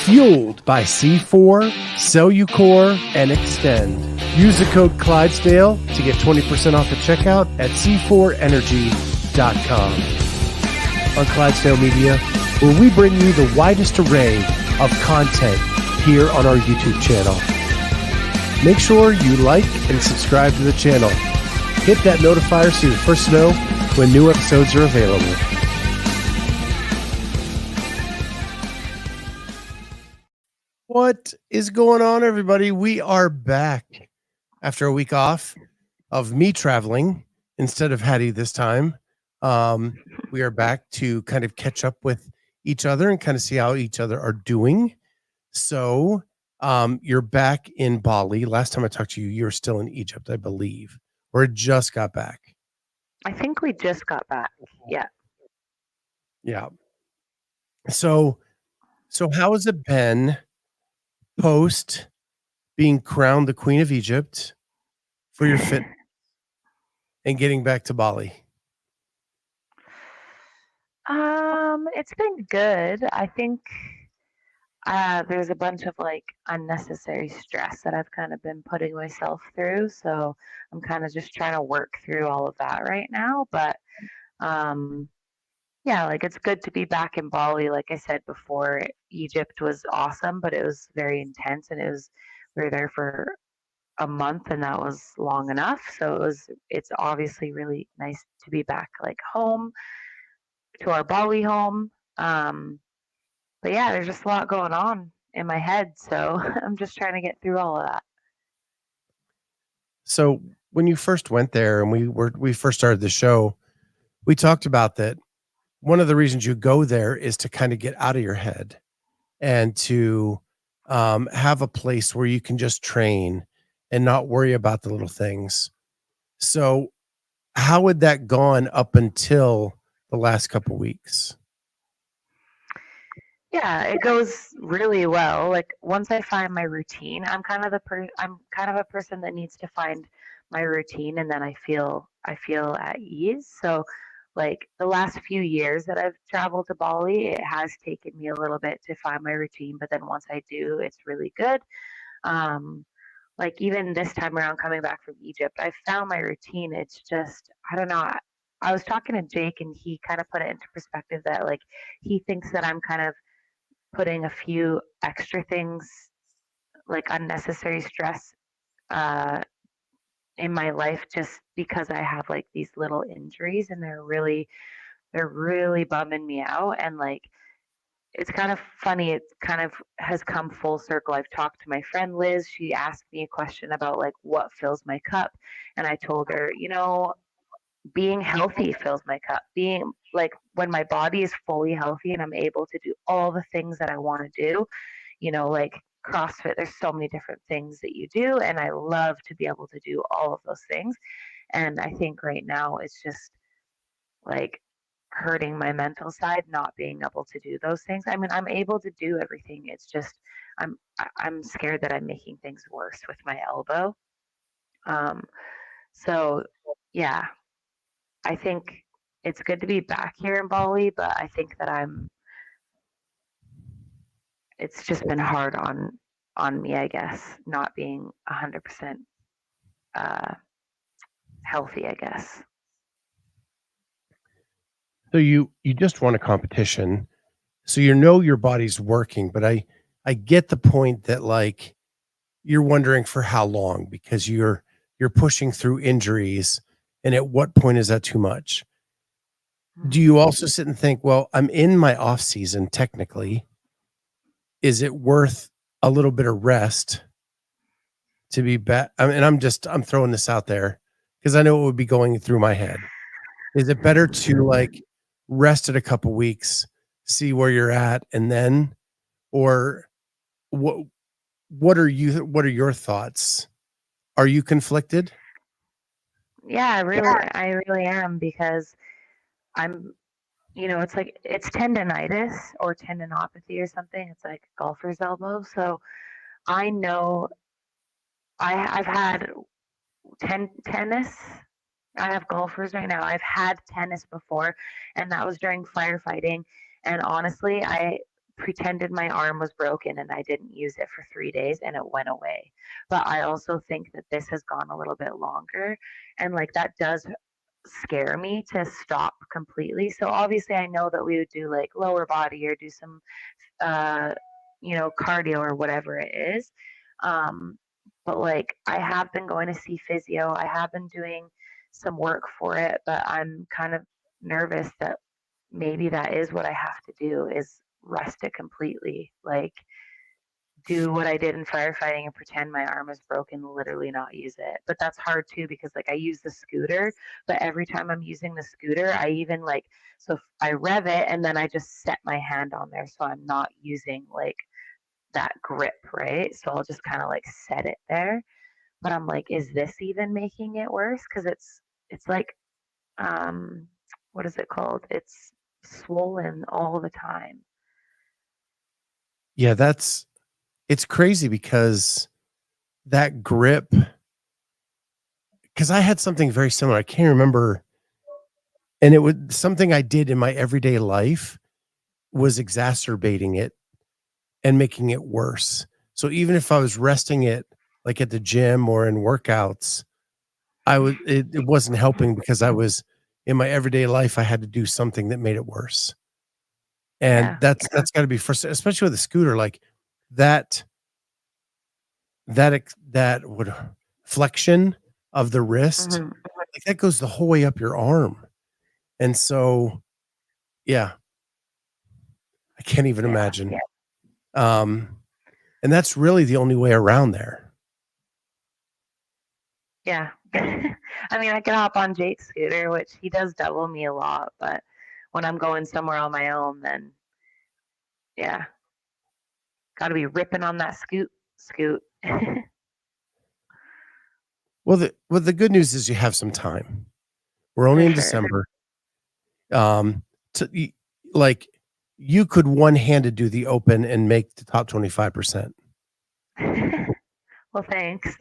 Fueled by C4, Cellucor, and Extend. Use the code Clydesdale to get 20% off at checkout at c4energy.com. On Clydesdale Media, where we bring you the widest array of content here on our YouTube channel. Make sure you like and subscribe to the channel. Hit that notifier so you're first to know when new episodes are available. What is going on, everybody? We are back after a week off of me traveling instead of Hattie this time. We are back to kind of catch up with each other and kind of see how each other are doing. So you're back in Bali. Last time I talked to you, you were still in Egypt, I believe, or just got back. I think we just got back. Yeah. Yeah. So how has it been post being crowned the Queen of Egypt for your fit and getting back to Bali? It's been good. I think there's a bunch of like unnecessary stress that I've kind of been putting myself through. So I'm kind of just trying to work through all of that right now. But yeah, like it's good to be back in Bali. Like I said before, Egypt was awesome, but it was very intense, and we were there for a month, and that was long enough. So it's obviously really nice to be back like home to our Bali home. But yeah, there's just a lot going on in my head, so I'm just trying to get through all of that. So when you first went there and we first started the show, we talked about that one of the reasons you go there is to kind of get out of your head and to have a place where you can just train and not worry about the little things. So how had that gone up until the last couple weeks? Yeah, it goes really well. Like once I find my routine, I'm kind of a person that needs to find my routine, and then I feel at ease. So like the last few years that I've traveled to Bali, it has taken me a little bit to find my routine, but then once I do, it's really good. Um, like even this time around coming back from Egypt, I found my routine. It's just, I don't know. I was talking to Jake, and he kind of put it into perspective that like he thinks that I'm kind of putting a few extra things, like unnecessary stress, uh, in my life just because I have like these little injuries, and they're really bumming me out. And like it's kind of funny. It kind of has come full circle. I've talked to my friend Liz. She asked me a question about like what fills my cup, and I told her, being healthy fills my cup. Being like when my body is fully healthy and I'm able to do all the things that I want to do, like CrossFit, there's so many different things that you do, and I love to be able to do all of those things. And I think right now it's just like hurting my mental side not being able to do those things. I mean, I'm able to do everything. It's just I'm scared that I'm making things worse with my elbow. Um, so yeah, I think it's good to be back here in Bali, but I think that it's just been hard on me, I guess, not being 100% uh, healthy, I guess. So you just won a competition, so your body's working, but I get the point that like you're wondering for how long because you're pushing through injuries, and at what point is that too much? Do you also sit and think, well, I'm in my off season technically. Is it worth a little bit of rest to be back? I mean, I'm throwing this out there because I know it would be going through my head. Is it better to like rest it a couple weeks, see where you're at, and then, or what are your thoughts? Are you conflicted? Yeah, I really am because I'm, it's like it's tendonitis or tendinopathy or something. It's like golfer's elbow. So I know I've had tennis. I have golfers right now. I've had tennis before, and that was during firefighting. And honestly, pretended my arm was broken and I didn't use it for 3 days and it went away. But I also think that this has gone a little bit longer. And like that does scare me to stop completely. So obviously I know that we would do like lower body or do some uh cardio or whatever it is. Um but like I have been going to see physio. I have been doing some work for it, but I'm kind of nervous that maybe that is what I have to do is rest it completely. Like do what I did in firefighting and pretend my arm is broken, literally not use it. But that's hard too because like I use the scooter, but every time I'm using the scooter, I even like so if I rev it and then I just set my hand on there so I'm not using like that grip, right? So I'll just kind of like set it there. But I'm like, is this even making it worse? Because it's like um what is it called? It's swollen all the time. Yeah, it's crazy because that grip, because I had something very similar. I can't remember, and it was something I did in my everyday life was exacerbating it and making it worse. So even if I was resting it like at the gym or in workouts, it wasn't helping because I was in my everyday life, I had to do something that made it worse. And Yeah. that's got to be frustrating, especially with a scooter like that. That would flexion of the wrist, Hmm. like that goes the whole way up your arm. And so, yeah, I can't even Yeah. imagine. Um, and that's really the only way around there. Yeah. I mean, I can hop on Jake's scooter, which he does double me a lot, but when I'm going somewhere on my own, then yeah, got to be ripping on that scoot. Well, the good news is you have some time. We're only For in sure. December. Um, to, like you could one-handed do the open and make the top 25%. Well, thanks.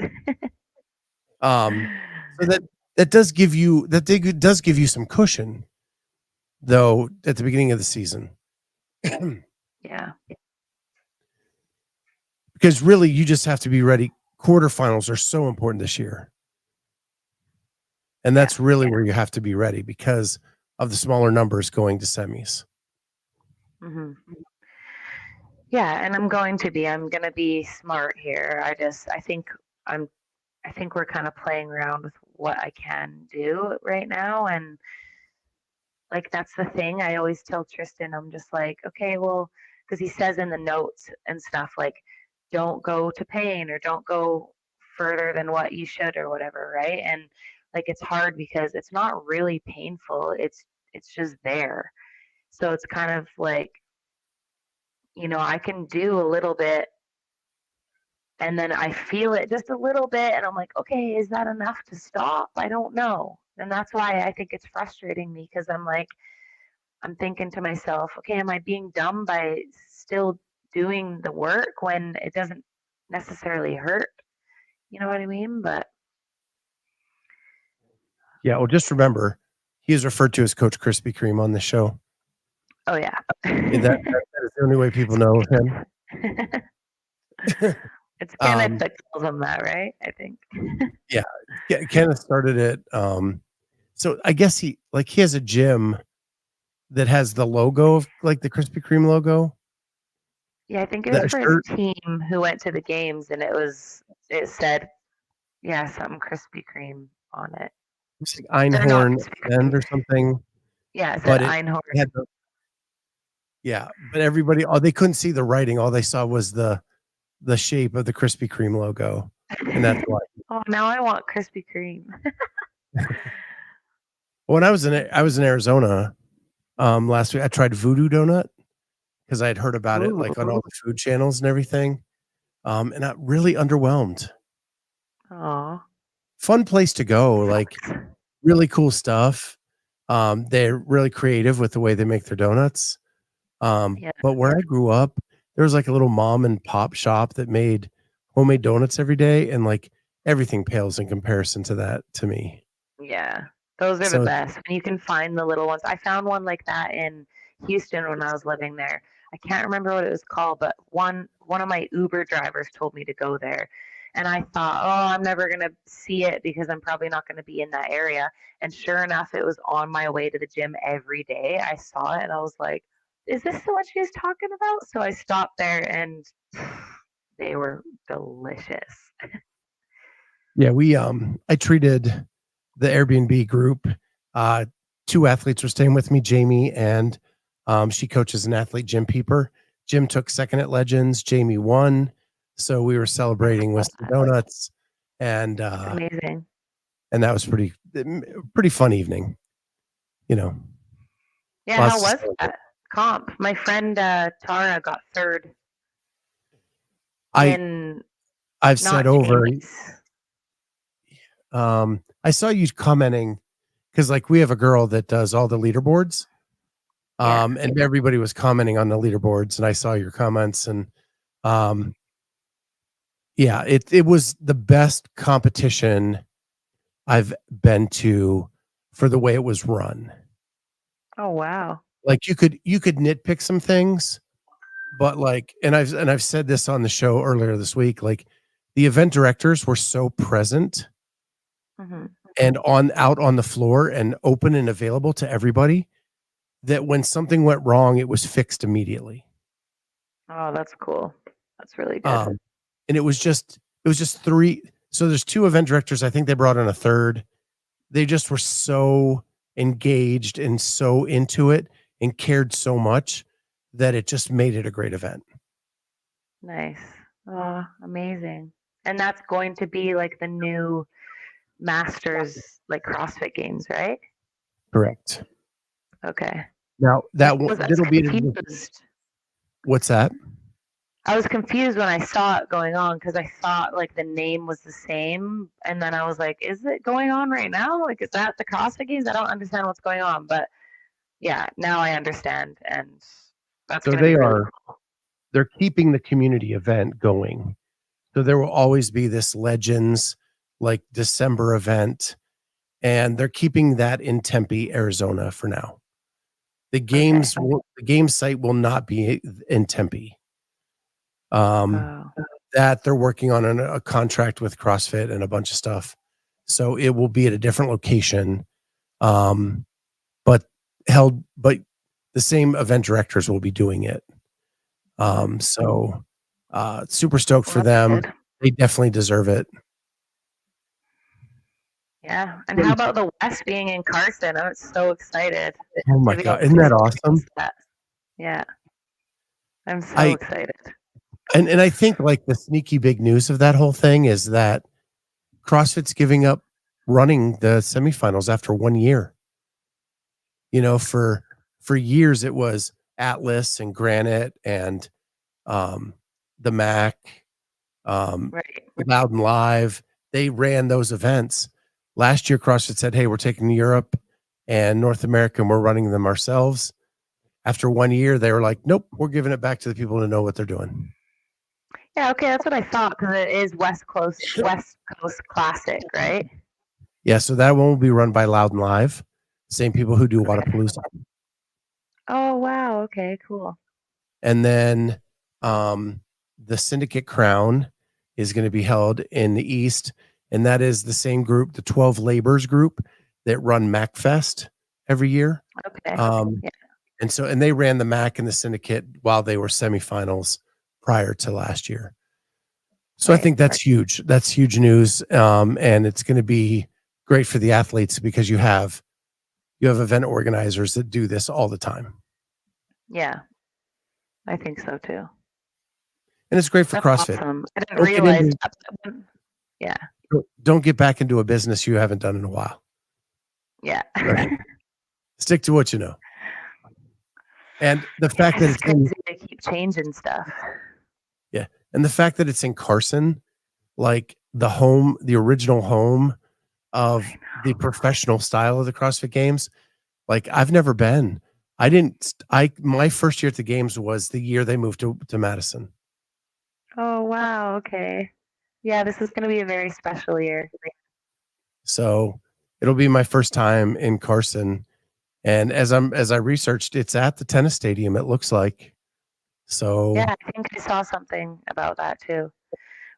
Um, so that does give you some cushion though at the beginning of the season. Yeah. Because really you just have to be ready. Quarterfinals are so important this year. And Yeah. that's really where you have to be ready because of the smaller numbers going to semis. Hmm. Yeah, and I'm going to be. I'm going to be smart here. I'm, I think we're kind of playing around with what I can do right now, and like that's the thing. I always tell Tristan, I'm just like, okay, well, because he says in the notes and stuff like, don't go to pain or don't go further than what you should or whatever, right? And like it's hard because it's not really painful. It's just there. So it's kind of like, I can do a little bit and then I feel it just a little bit and I'm like, okay, is that enough to stop? I don't know. And that's why I think it's frustrating me because I'm like, I'm thinking to myself, okay, am I being dumb by still doing the work when it doesn't necessarily hurt? You know what I mean? But Yeah. Well, just remember, he is referred to as Coach Krispy Kreme on the show. oh yeah. That is the only way people know him. It's Kenneth um, that calls him that, right? I think. yeah. Kenneth started it. So I guess he has a gym that has the logo of like the Krispy Kreme logo. Yeah, I think it was That for his shirt, team who went to the games and it said, yeah, something Krispy Kreme on it. it's like Or not Einhorn Krispy End Kreme. or something, Yeah, it said but it Einhorn. had the yeah. But everybody, they couldn't see the writing. All they saw was the shape of the Krispy Kreme logo, and that's why. Oh, now I want Krispy Kreme. When I was in Arizona last week, I tried Voodoo Donut because I had heard about it like on Ooh. all the food channels and everything. And I really underwhelmed. Oh. Fun place to go, like Sucks. really cool stuff. They're really creative with the way they make their donuts. Yeah. But where I grew up, there was like a little mom and pop shop that made homemade donuts every day, and like everything pales in comparison to that to me. Yeah. Those are the So best. When you can find the little ones. I found one like that in Houston when I was living there. I can't remember what it was called, but one of my Uber drivers told me to go there. And I thought, oh, I'm never going to see it because I'm probably not going to be in that area. And sure enough, it was on my way to the gym every day. I saw it and I was like, is this the one she's talking about? So I stopped there and they were delicious. Yeah, I treated the Airbnb group. Uh, Two athletes were staying with me, Jamie, and she coaches an athlete, Jim Peeper. Jim took second at Legends. Jamie won, so we were celebrating with some donuts, and It's amazing. that was pretty fun evening. You know, Yeah, lots how to was celebrate. that comp? My friend Tara got third I in I've said not over. Jamie's. I saw you commenting because like we have a girl that does all the leaderboards. Yeah. And everybody was commenting on the leaderboards, and I saw your comments, and um, yeah, it was the best competition I've been to for the way it was run. Oh wow. Like you could nitpick some things, but like, and I've said this on the show earlier this week, like the event directors were so present Hmm. and on out on the floor and open and available to everybody that when something went wrong, it was fixed immediately. Oh, that's cool. That's really good. Um, and it was just three. So there's two event directors. I think they brought in a third. They just were so engaged and so into it and cared so much that it just made it a great event. Nice. Oh, amazing. And that's going to be like the new Masters, like CrossFit Games, right? Correct. Okay. Now I that was that'll be confused. what's that? I was confused when I saw it going on because I thought like the name was the same, and then I was like, "Is it going on right now? Like, is that the CrossFit Games? I don't understand what's going on." But yeah, now I understand, and that's So going to be really cool. they're keeping the community event going. So there will always be this Legends like December event, and they're keeping that in Tempe, Arizona for now. Okay. The game site will not be in Tempe. Um, Oh, that they're working on a contract with CrossFit and a bunch of stuff. So it will be at a different location. Um, but but the same event directors will be doing it. So super stoked well, for that's them. good. They definitely deserve it. Yeah. And how about the West being in Carson? I'm so excited Oh my to be able God. to Isn't that experience awesome? that. Yeah, I'm so I excited. and I think like the sneaky big news of that whole thing is that CrossFit's giving up running the semifinals after 1 year. You know, for years it was Atlas and Granite and um, the Mac, um, Right. Loud and Live. They ran those events. Last year, CrossFit said, "Hey, we're taking Europe and North America, and we're running them ourselves." After 1 year, they were like, "Nope, we're giving it back to the people to know what they're doing." Yeah, okay, that's what I thought because it is West Coast Classic, right? Yeah, so that one will be run by Loud and Live, same people who do Okay. Wadapalooza. Oh wow, okay, cool. And then the Syndicate Crown is going to be held in the East. And that is the same group, the 12 Labors group that run MacFest every year. Okay. Um, Yeah. and they ran the Mac and the Syndicate while they were semifinals prior to last year. So I Right. think that's huge. That's huge news. And it's going to be great for the athletes because you have event organizers that do this all the time. Yeah, I think so too. And it's great for That's CrossFit. awesome. I didn't Don't get realize into that. Yeah. don't get back into a business you haven't done in a while. Yeah. Right? Stick to what you know. And the fact It's that just crazy to keep changing stuff. yeah, and the fact that it's in Carson, like the original home I of the know. professional style of the CrossFit Games. Like I've never been. I didn't. I My first year at the games was the year they moved to Madison. Oh wow, okay. Yeah, this is gonna be a very special year. So it'll be my first time in Carson. And as I researched, it's at the tennis stadium. It looks like. So Yeah, I think I saw something about that too,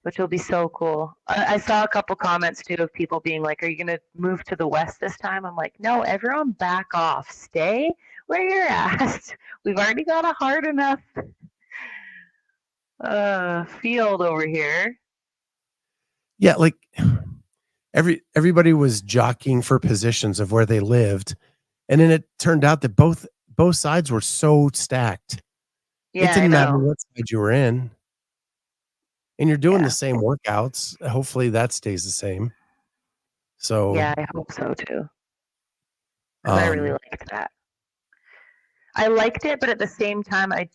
which will be so cool. I saw a couple comments too of people being like, "Are you gonna move to the west this time?" I'm like, "No, everyone back off. Stay where you're at. We've already got a hard enough field over here." yeah, like everybody was jockeying for positions of where they lived, and then it turned out that both sides were so stacked. It Yeah, I didn't matter know. what side you were in, and you're doing the Yeah. same workouts. Hopefully that stays the same. Yeah, So, I hope so too. Because I really um, liked that. I liked it, but at the same time, I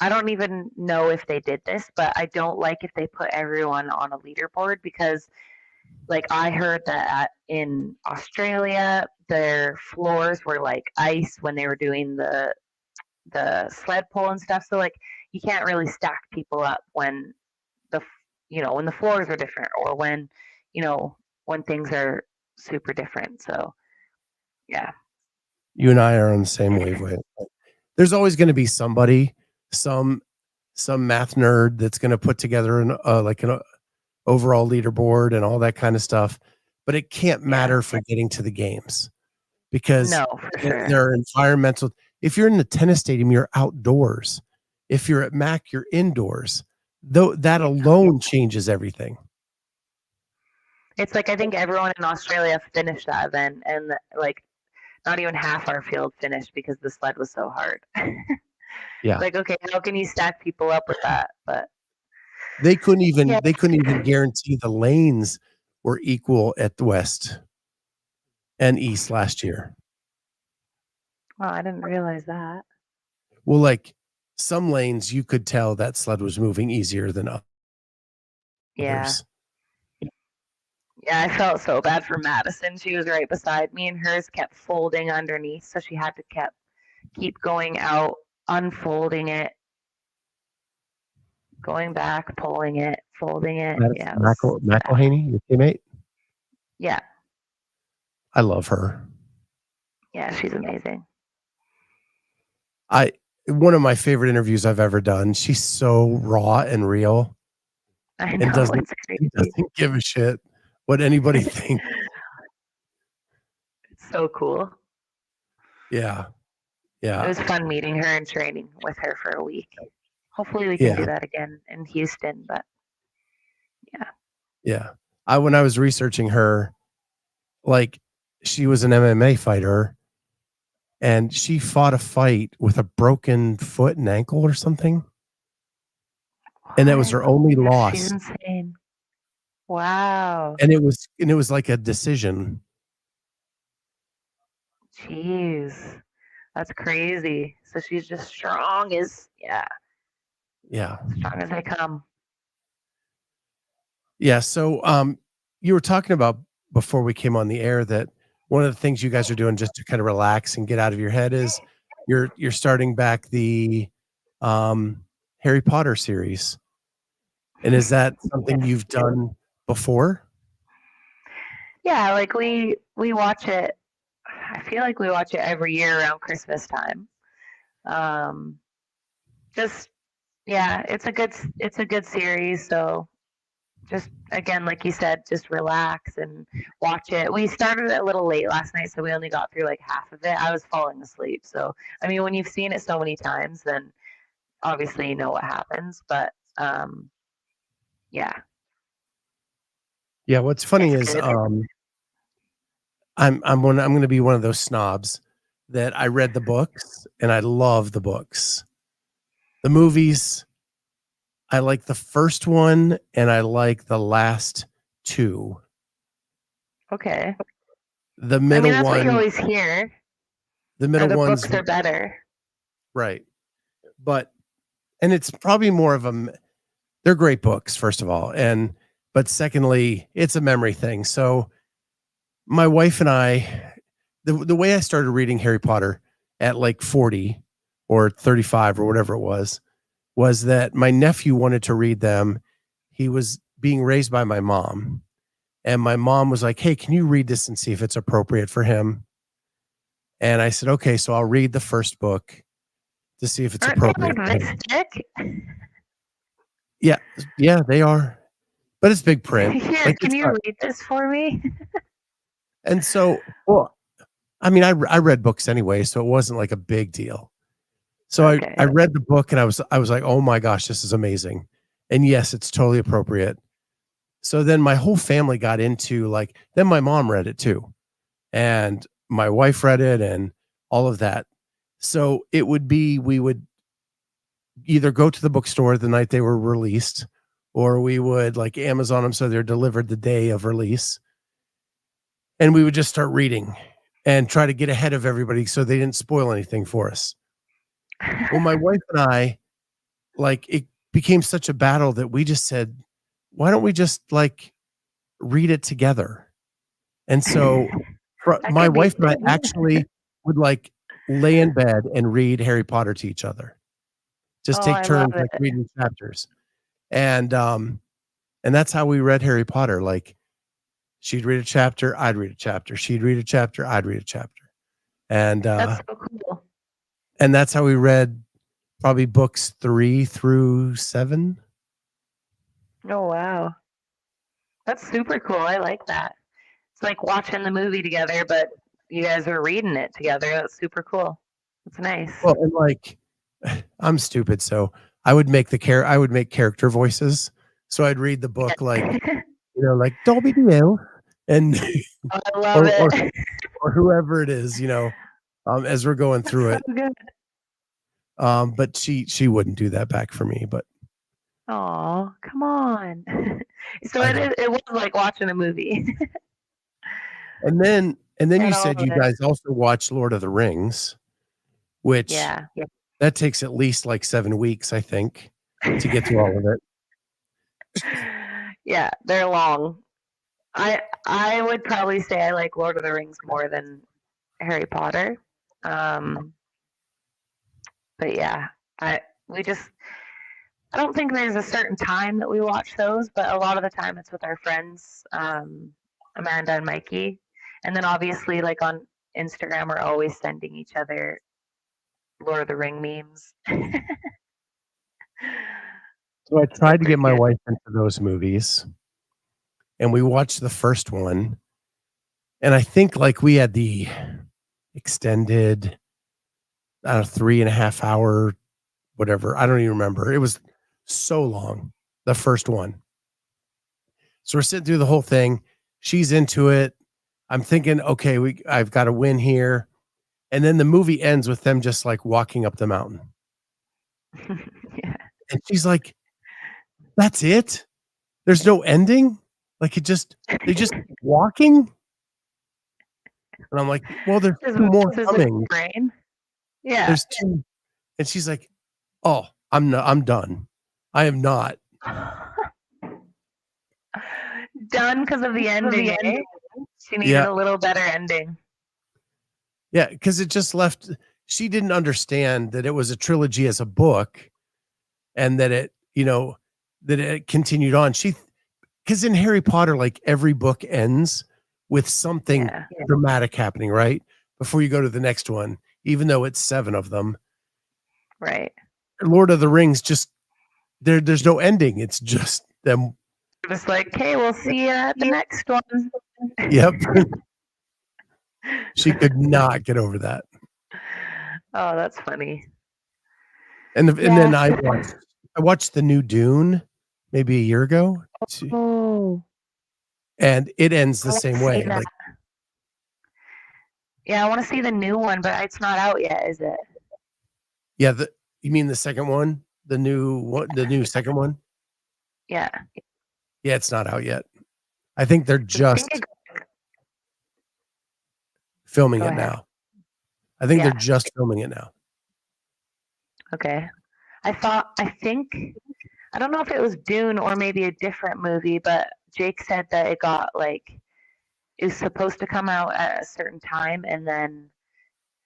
don't even know if they did this, but I don't like if they put everyone on a leaderboard because, like, I heard that in Australia, their floors were like ice when they were doing the sled pull and stuff. So, like, you can't really stack people up when the, when the floors are different or you know, when things are super different. So, yeah. you and I are on the same wavelength. There's always going to be somebody, some math nerd that's going to put together an overall leaderboard and all that kind of stuff, but it can't Yeah. matter for getting to the games because No, for there sure. are environmental. If you're in the tennis stadium, you're outdoors. If you're at Mac, you're indoors. Though that Yeah. alone changes everything. It's like I think everyone in Australia finished that event, and like not even half our field finished because the sled was so hard. Yeah, Like, okay, how can you stack people up with that? But yeah, they couldn't even guarantee the lanes were equal at the West and East last year. well, I didn't realize that. Well, like some lanes, you could tell that sled was moving easier than Yeah, others. yeah, I felt so bad for Madison. She was right beside me, and hers kept folding underneath, so she had to keep going out, unfolding it, going back, pulling it, folding it. Madison Yeah, it was bad. McElhaney, your teammate, Yeah, I love her. yeah, she's amazing. I One of my favorite interviews I've ever done. She's so raw and real, I and know doesn't it's she crazy. doesn't give a shit what anybody thinks. It's so cool. Yeah, It yeah, was fun meeting her and training with her for a week. Hopefully, we can yeah, do that again in Houston. But yeah, yeah. When I was researching her, like she was an MMA fighter, and she fought a fight with a broken foot and ankle or something, and that was what? her only Yeah, she's loss. insane. Wow. And it was like a decision. Jeez. That's crazy. So she's just strong as, yeah, Yeah. strong as they come. Yeah, so, you were talking about before we came on the air that one of the things you guys are doing just to kind of relax and get out of your head is you're starting back the, um, Harry Potter series, and is that something Yes. you've done before? Yeah, like we watch it. I feel like we watch it every year around Christmas time. Um, just yeah, it's a good series. So just again, like you said, just relax and watch it. We started it a little late last night, so we only got through like half of it. I was falling asleep. So I mean, when you've seen it so many times, then obviously you know what happens. But yeah, Yeah, what's funny it's is, good. I'm gonna be one of those snobs that I read the books, and I love the books. The movies, I like the first one, and I like the last 2. Okay. The I mean, middle that's what you one always hear. the Or middle the one's books are better. right, but and it's probably more of a m they're great books, first of all, and but secondly, it's a memory thing, so my wife and I the way I started reading Harry Potter at, like, 40 or 35 or whatever it was that my nephew wanted to read them. He was being raised by my mom, and my mom was like, "Hey, can you read this and see if it's appropriate for him?" And I said, "Okay." So I'll read the first book to see if it's Aren't they appropriate. like this thick? Yeah, yeah, they are, but it's big print. Here, Like can it's you not, read this for me? and so well, I mean, I read books anyway, so it wasn't like a big deal. So I Okay. read the book and I was like, oh my gosh, this is amazing, and yes, it's totally appropriate. So then my whole family got into like, then my mom read it too, and my wife read it, and all of that. So it would be we would either go to the bookstore the night they were released, or we would like Amazon them so they're delivered the day of release, and we would just start reading and try to get ahead of everybody so they didn't spoil anything for us. Well, my wife and I, like, it became such a battle that we just said, why don't we just like read it together? And so That my could be wife and I fun. actually would like lay in bed and read Harry Potter to each other. Just Oh, take I love turns like it. reading chapters. And and that's how we read Harry Potter. Like she'd read a chapter, I'd read a chapter. She'd read a chapter, I'd read a chapter. And That's so cool. and that's how we read probably books 3 through 7. Oh, wow. That's super cool. I like that. It's like watching the movie together, but you guys are reading it together. That's super cool. That's nice. Well, and like I'm stupid, so I would make character voices. So I'd read the book like, like Dobby Doo and Oh, I love or it. or whoever it is, as we're going That's through so it. good. But she wouldn't do that back for me, but Oh, come on. So I know. it was like watching a movie. And then you Get all said of you it. guys also watch Lord of the Rings, which Yeah. that takes at least like 7 weeks, I think, to get through all of it. Yeah, they're long. I would probably say I like Lord of the Rings more than Harry Potter. Um, but yeah, I we just I don't think there's a certain time that we watch those, but a lot of the time it's with our friends, Amanda and Mikey, and then obviously like on Instagram we're always sending each other Lord of the Ring memes. So I They're tried to get pretty my good. wife into those movies, and we watched the first one, and I think like we had the extended, 3.5 hour, whatever. I don't even remember. It was so long, the first one. So we're sitting through the whole thing. She's into it. I'm thinking, okay, I've got to win here. And then the movie ends with them just like walking up the mountain. Yeah. And she's like, that's it? There's no ending? Like they just keep walking? And I'm like, well, there's Just two more messes with coming. your brain. Yeah. There's two. And she's like, oh, I'm done. I am not. Done because of the ending, eh? She needed Yeah. a little better ending. Yeah. Cause it just left, she didn't understand that it was a trilogy as a book and that that it continued on. Because in Harry Potter, like every book ends with something Yeah. dramatic happening, right? Before you go to the next one, even though it's 7 of them. Right. Lord of the Rings, just there's no ending. It's just them. Just like, hey, we'll see you at the next one. Yep. She could not get over that. Oh, that's funny. And then Yeah. I watched the new Dune maybe a year ago, Oh, and it ends I the want to same see way. that. Like, Yeah, I want to see the new one, but it's not out yet, is it? yeah, you mean the second one, the new second one? Yeah. Yeah, it's not out yet. I think they're 'Cause I think just filming go it ahead. now. I think they're Yeah. just filming it now. Okay. I think, I don't know if it was Dune or maybe a different movie, but Jake said that it got like, it was supposed to come out at a certain time and then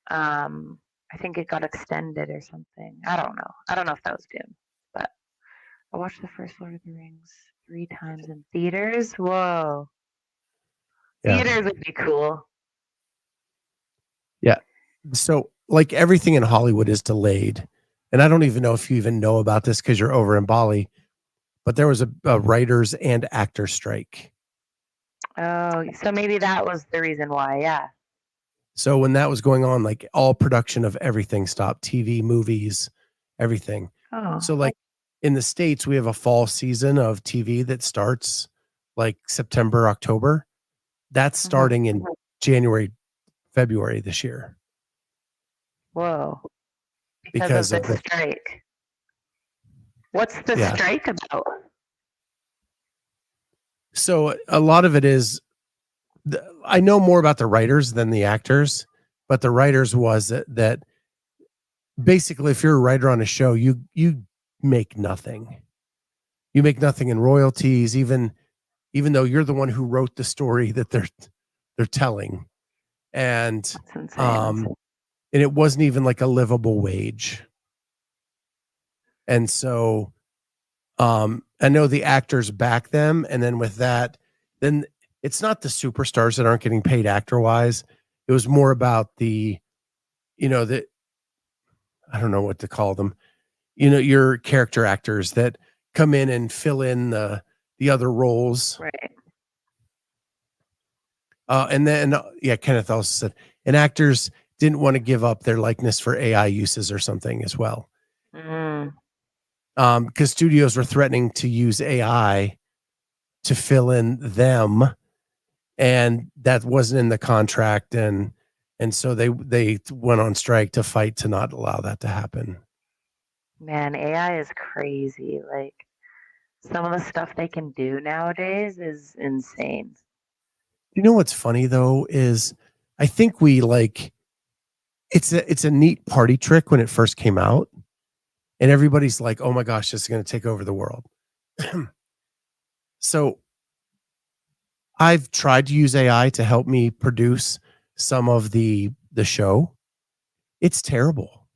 I think it got extended or something. I don't know. I don't know if that was Dune, but I watched the first Lord of the Rings 3 times in theaters. Whoa. Yeah. Theaters would be cool. Yeah. So like everything in Hollywood is delayed. and I don't even know if you even know about this because you're over in Bali, but there was a writers and actor strike. Oh, so maybe that was the reason why. Yeah. So when that was going on, like all production of everything stopped, TV, movies, everything. Oh. So like in the States, we have a fall season of TV that starts like September, October. That's Hmm. starting in January, February this year Whoa. Because of because of this the strike. What's the yeah. strike about? So a lot of it is I know more about the writers than the actors, but the writers was that basically if you're a writer on a show, you make nothing. You make nothing in royalties, even though you're the one who wrote the story that they're telling. And That's insane. um and it wasn't even like a livable wage. And so I know the actors back them, and then with that, then it's not the superstars that aren't getting paid actor wise. It was more about the, the I don't know what to call them. Your character actors that come in and fill in the other roles. Right. And then yeah, Kenneth also said, and actors didn't want to give up their likeness for AI uses or something as well. Mm. Because studios were threatening to use AI to fill in them, and that wasn't in the contract, and so they went on strike to fight to not allow that to happen. Man, AI is crazy. Like some of the stuff they can do nowadays is insane. You know what's funny though is I think we like it's a neat party trick when it first came out, and everybody's like, "Oh my gosh, this is going to take over the world." So I've tried to use AI to help me produce some of the show. It's terrible.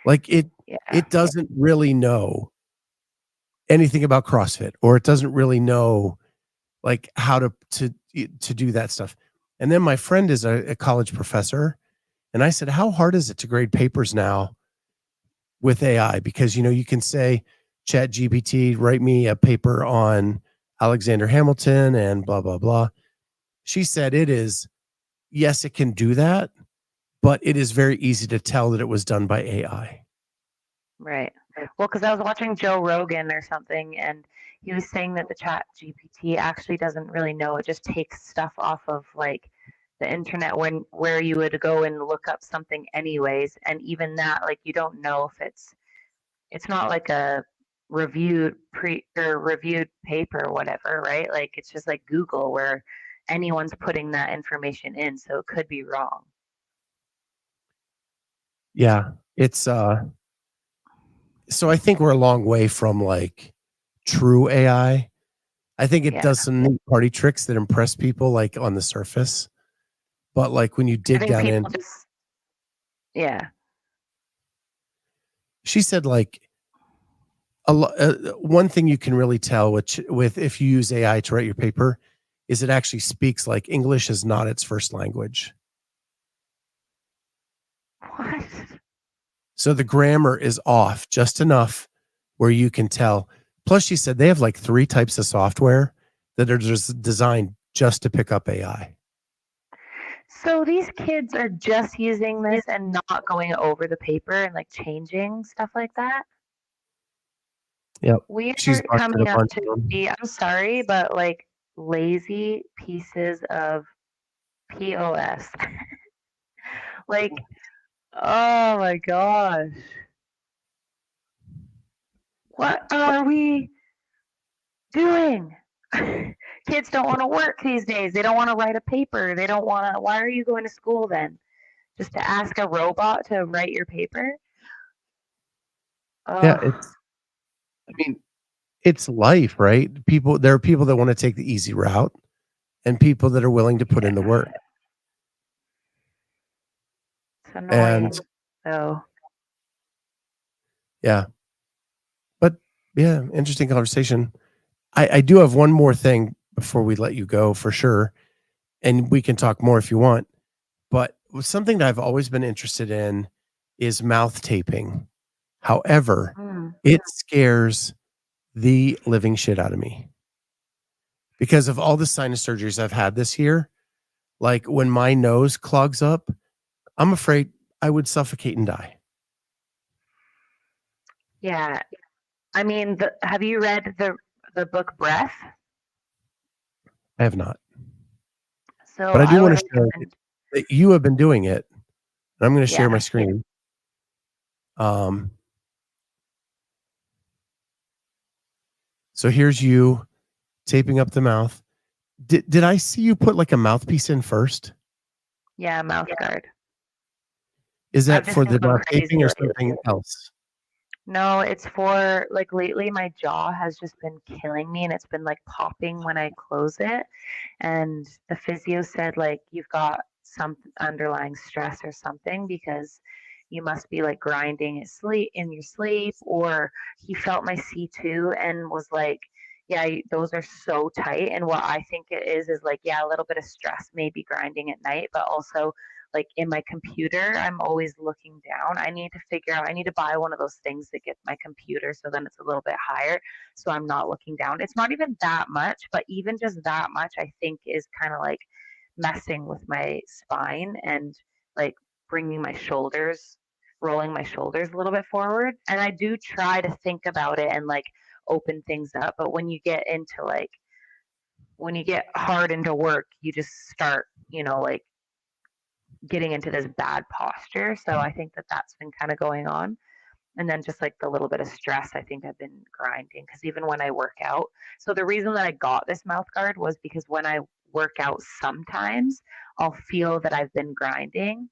Like Yeah. it doesn't really know anything about CrossFit, or it doesn't really know like how to do that stuff. And then my friend is a college professor, and I said, "How hard is it to grade papers now with AI?" Because you can say, "Chat GPT, write me a paper on Alexander Hamilton and blah blah blah." She said it is, yes, it can do that, but it is very easy to tell that it was done by AI. Right. Well, because I was watching Joe Rogan or something, and he was saying that the Chat GPT actually doesn't really know. It just takes stuff off of like the internet when where you would go and look up something anyways, and even that, like you don't know if it's not like a reviewed paper or whatever, right? Like it's just like Google where anyone's putting that information in, so it could be wrong. Yeah, it's so I think we're a long way from like true AI. I think it Yeah. does some neat party tricks that impress people like on the surface, but like when you I dig think down in, people just yeah. she said like one thing you can really tell which with if you use AI to write your paper is it actually speaks like English is not its first language. What? So the grammar is off just enough where you can tell. Plus, she said they have like three types of software that are just designed just to pick up AI. So these kids are just using this and not going over the paper and like changing stuff like that. Yep. We She's are busted a coming up bunch to of them. be, I'm sorry, but like lazy pieces of POS. Like, oh my gosh. What are we doing? Kids don't want to work these days. They don't want to write a paper. They don't want to. Why are you going to school then? Just to ask a robot to write your paper? Yeah, Oh, I mean, it's life, right? There are people that want to take the easy route and people that are willing to put in the yeah. work. It's And annoying, though. yeah, but yeah, interesting conversation. I do have one more thing before we let you go for sure. And we can talk more if you want. But something that I've always been interested in is mouth taping. However, Mm. it scares the living shit out of me because of all the sinus surgeries I've had this year. Like when my nose clogs up, I'm afraid I would suffocate and die. Yeah. I mean, have you read the book Breath? I have not. So But I do I would want to share recommend. that you have been doing it. And I'm going to share my Yeah. screen. Um, so here's you taping up the mouth. Did I see you put like a mouthpiece in first? Yeah, mouth guard. Is I've that just for been the going mouth taping crazy or lately. something else? No, it's for like lately my jaw has just been killing me and it's been like popping when I close it. And the physio said like you've got some underlying stress or something because you must be like grinding it sleep in your sleep. Or he felt my C2 and was like, yeah, those are so tight. And what I think it is like, yeah, a little bit of stress, maybe grinding at night, but also like in my computer, I'm always looking down. I need to figure out, I need to buy one of those things that gets my computer so then it's a little bit higher so I'm not looking down. It's not even that much, but even just that much, I think is kind of like messing with my spine and like bringing my shoulders, rolling my shoulders a little bit forward. And I do try to think about it and like open things up. But when you get into like, when you get hard into work, you just start, like getting into this bad posture. So I think that that's been kind of going on. And then just like the little bit of stress, I think I've been grinding because even when I work out. So the reason that I got this mouth guard was because when I work out, sometimes I'll feel that I've been grinding.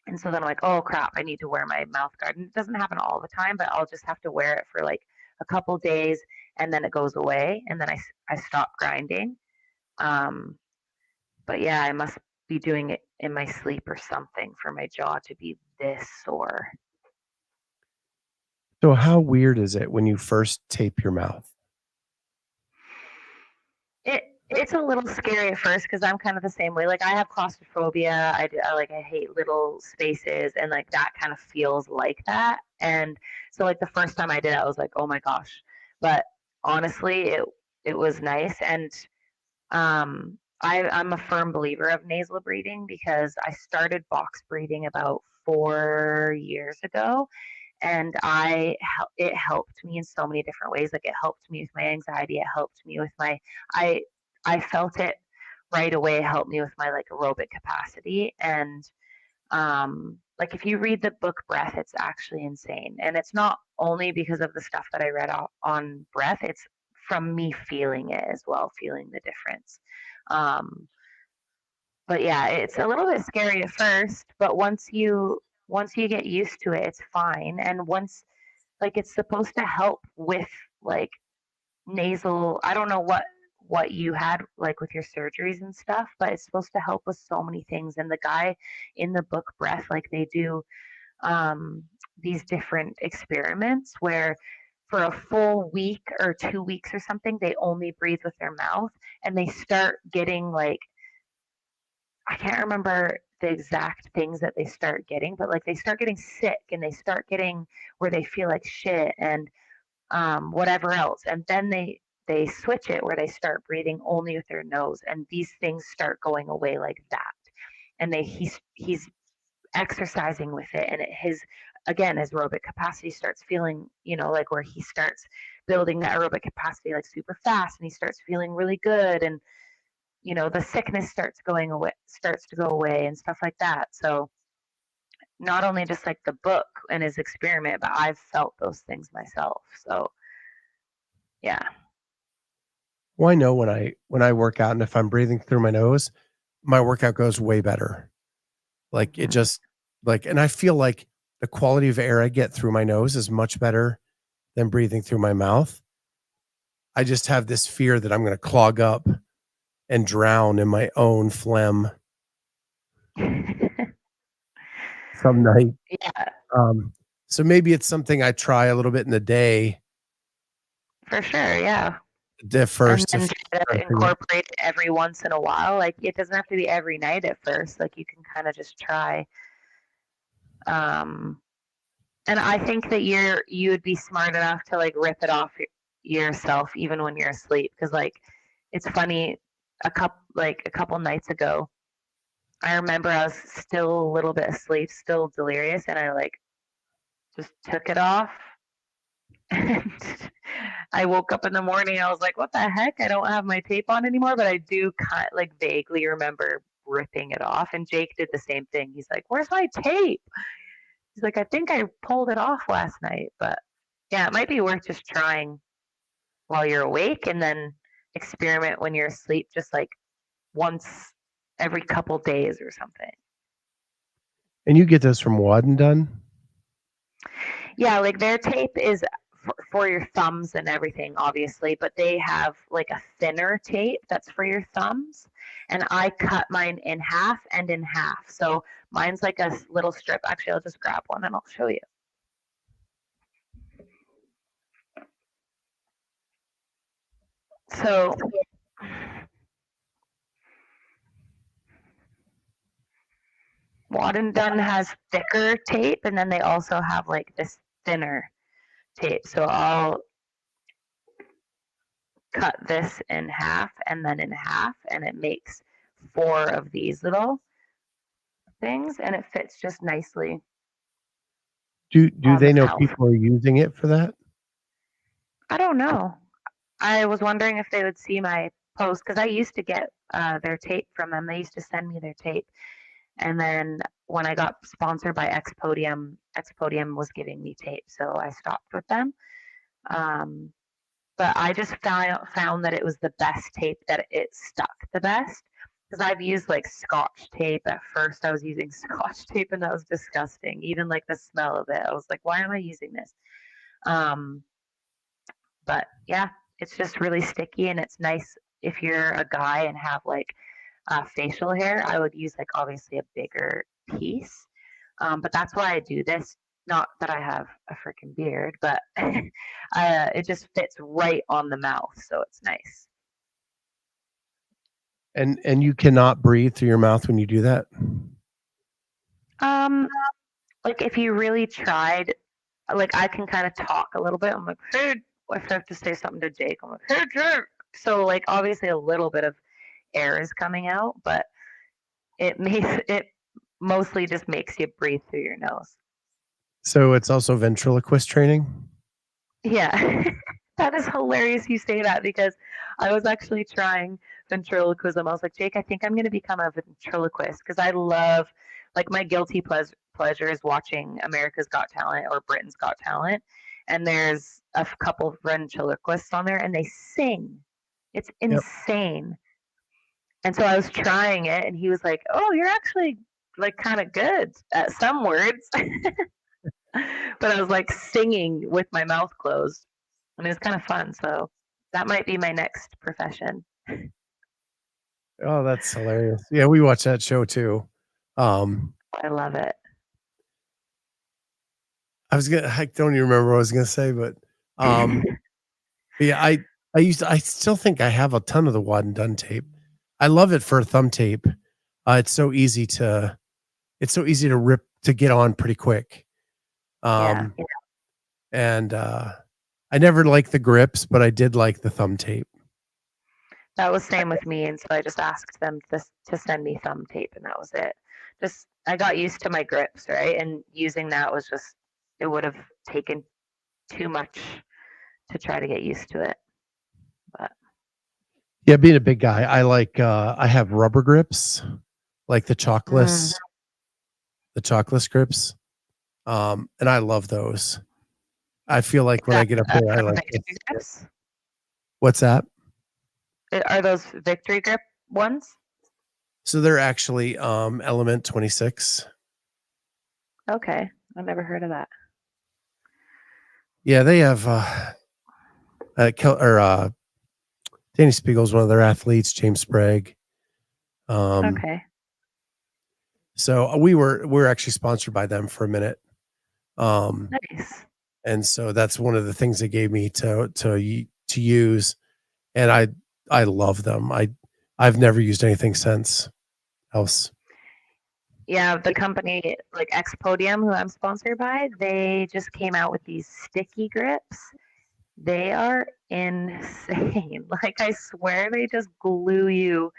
And so then I'm like, oh crap, I need to wear my mouth guard. And it doesn't happen all the time, but I'll just have to wear it for like a couple days and then it goes away. And then I stop grinding. Um, but yeah, I must be doing it in my sleep or something for my jaw to be this sore. So how weird is it when you first tape your mouth? It's a little scary at first because I'm kind of the same way. Like I have claustrophobia. I hate little spaces, and like that kind of feels like that. And so like the first time I did it, I was like, oh my gosh. But honestly, it was nice. And I'm a firm believer of nasal breathing because I started box breathing about 4 years ago, and it helped me in so many different ways. Like it helped me with my anxiety. It helped me with my I I felt it right away. It helped me with my like aerobic capacity. And like if you read the book Breath, it's actually insane. And it's not only because of the stuff that I read on Breath. It's from me feeling it as well, feeling the difference. Um, but yeah, it's a little bit scary at first, but once you get used to it, it's fine. And once like it's supposed to help with like nasal, I don't know what you had like with your surgeries and stuff, but it's supposed to help with so many things. And the guy in the book Breath, like they do um these different experiments where for a full week or 2 weeks or something, they only breathe with their mouth and they start getting like I can't remember the exact things that they start getting, but like they start getting sick and they start getting where they feel like shit and whatever else. And then they switch it where they start breathing only with their nose, and these things start going away like that. And he's exercising with it, and his again his aerobic capacity starts feeling like where he starts building that aerobic capacity like super fast, and he starts feeling really good, and the sickness starts to go away and stuff like that. So not only just like the book and his experiment, but I've felt those things myself. So yeah. Well, I know when I work out and if I'm breathing through my nose, my workout goes way better. Like it Mhm. just like and I feel like the quality of air I get through my nose is much better than breathing through my mouth. I just have this fear that I'm going to clog up and drown in my own phlegm some night. Yeah, Um, so maybe it's something I try a little bit in the day, for sure. Yeah. the And first to then try try to to figure out. incorporate it every once in a while. Like it doesn't have to be every night at first. Like you can kind of just try. And I think that you would be smart enough to like rip it off yourself even when you're asleep because like it's funny a couple nights ago I remember I was still a little bit asleep, still delirious, and I like just took it off. And I woke up in the morning. I was like, "What the heck? I don't have my tape on anymore." But I do kind like vaguely remember ripping it off. And Jake did the same thing. He's like, "Where's my tape?" He's like, "I think I pulled it off last night." But yeah, it might be worth just trying while you're awake, and then experiment when you're asleep, just like once every couple days or something. And you get those from Wad and Done? Yeah, like their tape is for your thumbs and everything, obviously, but they have like a thinner tape that's for your thumbs. And I cut mine in half and in half. So mine's like a little strip. Actually, I'll just grab one and I'll show you. So Wad and Done has thicker tape, and then they also have like this thinner tape. So I'll cut this in half and then in half, and it makes 4 of these little things, and it fits just nicely Do on the they know mouth. people are using it for that? I don't know. I was wondering if they would see my post because I used to get their tape from them. They used to send me their tape. And then when I got sponsored by X Podium was giving me tape. So I stopped with them. Um, but I just found that it was the best tape, that it stuck the best. Because I've used like Scotch tape at first. I was using Scotch tape and that was disgusting. Even like the smell of it. I was like, why am I using this? Um, but yeah, it's just really sticky and it's nice if you're a guy and have like facial hair. I would use like obviously a bigger piece. But that's why I do this. Not that I have a freaking beard, but it just fits right on the mouth, so it's nice. And you cannot breathe through your mouth when you do that? Um, like if you really tried, like I can kind of talk a little bit. I'm like, hey, if I have to say something to Jake, I'm like, hey, Jake. So like obviously a little bit of air is coming out, but it mostly just makes you breathe through your nose. So it's also ventriloquist training? Yeah. That is hilarious you say that because I was actually trying ventriloquism. I was like, Jake, I think I'm going to become a ventriloquist because I love, like, my guilty pleasure is watching America's Got Talent or Britain's Got Talent. And there's a couple of ventriloquists on there and they sing. It's Yep. insane. And so I was trying it and he was like, oh, you're actually like kind of good at some words. But I was like singing with my mouth closed, and it was kind of fun. So that might be my next profession. Oh, that's hilarious. Yeah, we watch that show too. Um, I love it. I don't even remember what I was gonna say, um, but yeah, I still think I have a ton of the Wad and Done tape. I love it for thumb tape. It's so easy to rip to get on pretty quick. Yeah, Um, and I never liked the grips, but I did like the thumb tape. that was same with me, and so I just asked them to send me thumb tape, and that was it. Just I got used to my grips, right? And using that was just it would have taken too much to try to get used to it. But Yeah, being a big guy, I have rubber grips, like mm, the chalkless grips. And I love those. I feel like is when I that get up there, I from like Victory Grips? what's that? Are those Victory Grip ones? So they're actually Element 26. Okay, I've never heard of that. Yeah, they have Danny Spiegel's one of their athletes, James Sprague. Um, Okay, so we're actually sponsored by them for a minute. Um, nice. and so that's one of the things they gave me to use, and I love them. I've never used anything since else. Yeah, the company like X Podium, who I'm sponsored by, they just came out with these sticky grips. They are insane. Like I swear they just glue you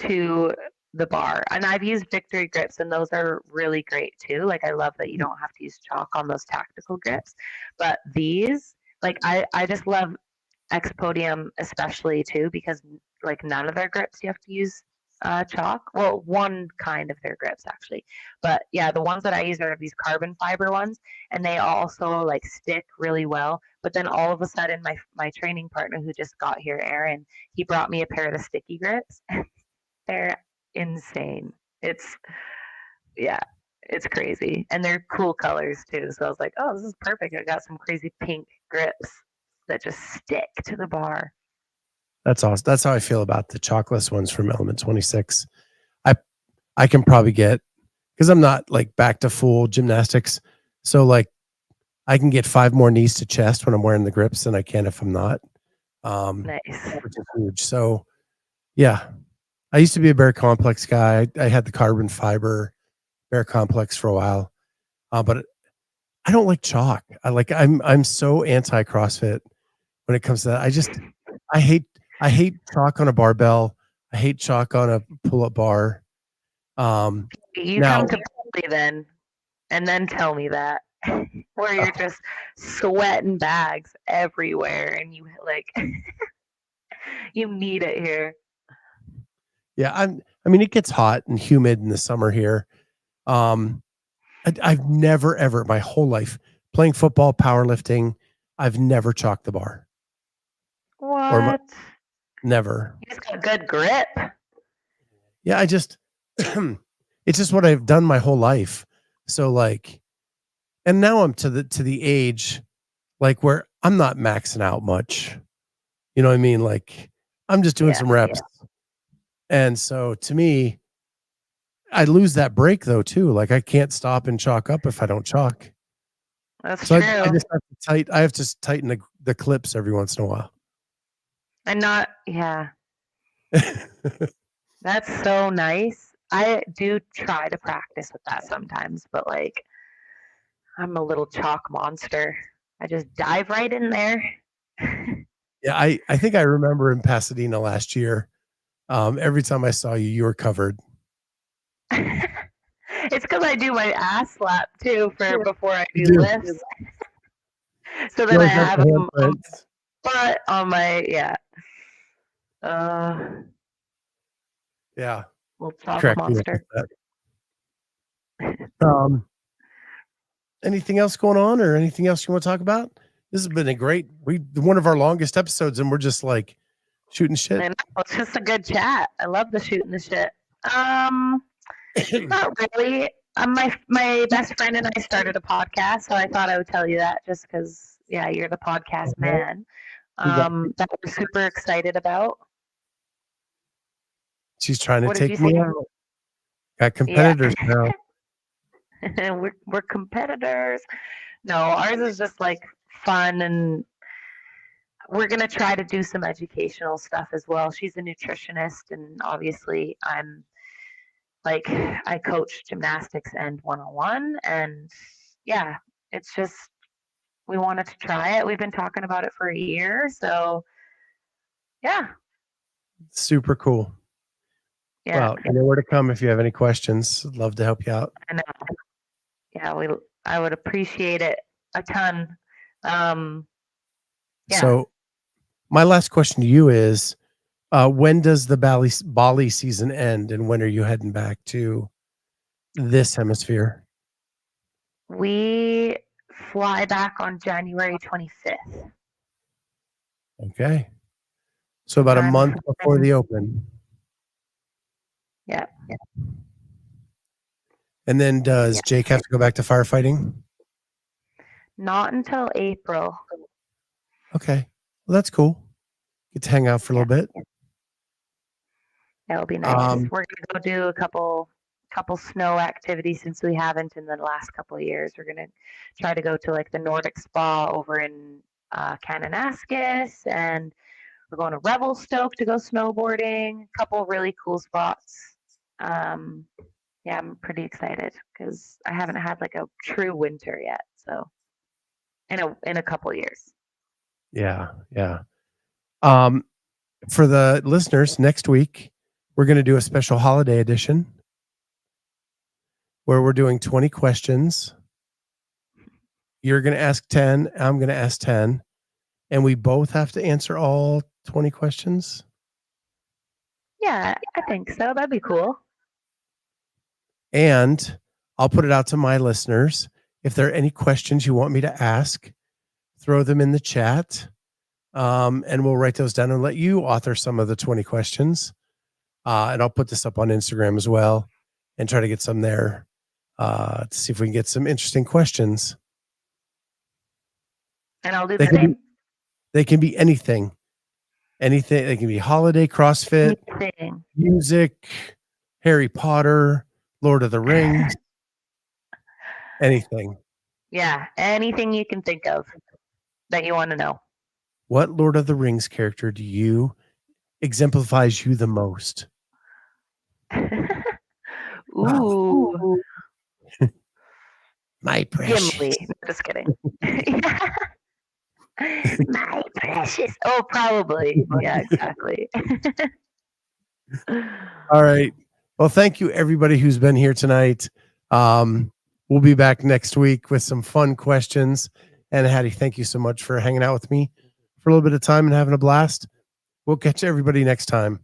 to the bar. And I've used Victory grips and those are really great too. Like I love that you don't have to use chalk on those tactical grips. But these, like I just love X Podium especially too because like none of their grips you have to use chalk. Well, one kind of their grips actually, but yeah, the ones that I use are these carbon fiber ones, and they also like stick really well. But then all of a sudden, my training partner who just got here, Aaron, he brought me a pair of the sticky grips. They're insane. It's yeah, it's crazy, and they're cool colors too. So I was like, oh, this is perfect. I got some crazy pink grips that just stick to the bar. That's awesome. That's how I feel about the chalkless ones from Element 26. I I can probably get because I'm not like back to full gymnastics. So like I can get 5 more knees to chest when I'm wearing the grips than I can if I'm not. Nice. Which is huge. So yeah. I used to be a Bear Complex guy. I had the carbon fiber Bear Complex for a while. But I don't like chalk. I'm so anti CrossFit when it comes to that. I hate I hate chalk on a barbell. I hate chalk on a pull-up bar. Um, You now, come to Bali and then tell me that. Where you're just sweating bags everywhere and you like you need it here. yeah, I mean, it gets hot and humid in the summer here. Um, I've never ever my whole life playing football, powerlifting, I've never chalked the bar or my, What? never. You just got good grip. Yeah, I just it's just what I've done my whole life. So like, and now I'm to the age like where I'm not maxing out much. You know what I mean? Like I'm just doing Yeah, some reps. And so to me, I lose that break though too. Like I can't stop and chalk up if I don't chalk. that's So I true. just have to I have to tighten the clips every once in a while. And not yeah. That's so nice. I do try to practice with that sometimes, but like I'm a little chalk monster. I just dive right in there. Yeah, I think I remember in Pasadena last year. Every time I saw you, you were covered. It's because I do my ass slap too for before I You do do. lifts. So You then I always have have the them on my handprints. butt on my yeah. Uh, Yeah, little chalk crack me up with monster. that. Um, anything else going on, or anything else you want to talk about? This has been a great one of our longest episodes, and we're just like shooting shit. And it's just a good chat. I love the shooting the shit. Um, Not really. My best friend and I started a podcast, so I thought I would tell you that just because yeah, you're the podcast Okay, man. we got. That we're super excited about. She's trying to What did you take say? me out. Got Yeah, competitors now. we're competitors. No, ours is just like fun, and we're gonna try to do some educational stuff as well. She's a nutritionist, and obviously I'm like I coach gymnastics and 101, and yeah, it's just we wanted to try it. We've been talking about it for a year, so yeah, Super cool. yeah, Well, you know where to come if you have any questions. I'd love to help you out. I know. Yeah, we I would appreciate it a ton. Um, yeah, So, my last question to you is when does the Bali season end, and when are you heading back to this hemisphere? we fly back on January 25th. Okay. So, about a I'm month before flying. the open. Yeah, And then does yeah. Jake have to go back to firefighting? Not until April. Okay. Well, that's cool. Get to hang out for a Yeah, little bit. that'll be nice. Um, We're gonna go do a couple snow activities since we haven't in the last couple of years. We're gonna try to go to like the Nordic spa over in Kananaskis, and we're going to Revelstoke to go snowboarding. A couple really cool spots. Um, Yeah, I'm pretty excited because I haven't had like a true winter yet. So in a couple years. Yeah, yeah. Um, for the listeners, next week we're going to do a special holiday edition where we're doing 20 questions. You're going to ask 10, I'm going to ask 10, and we both have to answer all 20 questions. Yeah, I think so. That'd be cool. And I'll put it out to my listeners. If there are any questions you want me to ask, throw them in the chat. And we'll write those down and let you author some of the 20 questions. And I'll put this up on Instagram as well and try to get some there to see if we can get some interesting questions. And I'll do the same. They can be anything. Anything. They can be holiday, CrossFit, Anything. music, Harry Potter, Lord of the Rings, anything. Yeah, anything you can think of that you want to know. What Lord of the Rings character do you exemplifies you the most? Ooh. My precious. Gimli. No, just kidding. My precious. Oh, probably. Yeah, exactly. All right. Well, thank you everybody who's been here tonight. We'll be back next week with some fun questions. And Hattie, thank you so much for hanging out with me for a little bit of time and having a blast. We'll catch everybody next time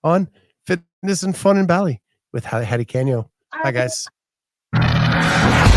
on Fitness and Fun in Bali with Hattie Canyo. Bye, guys.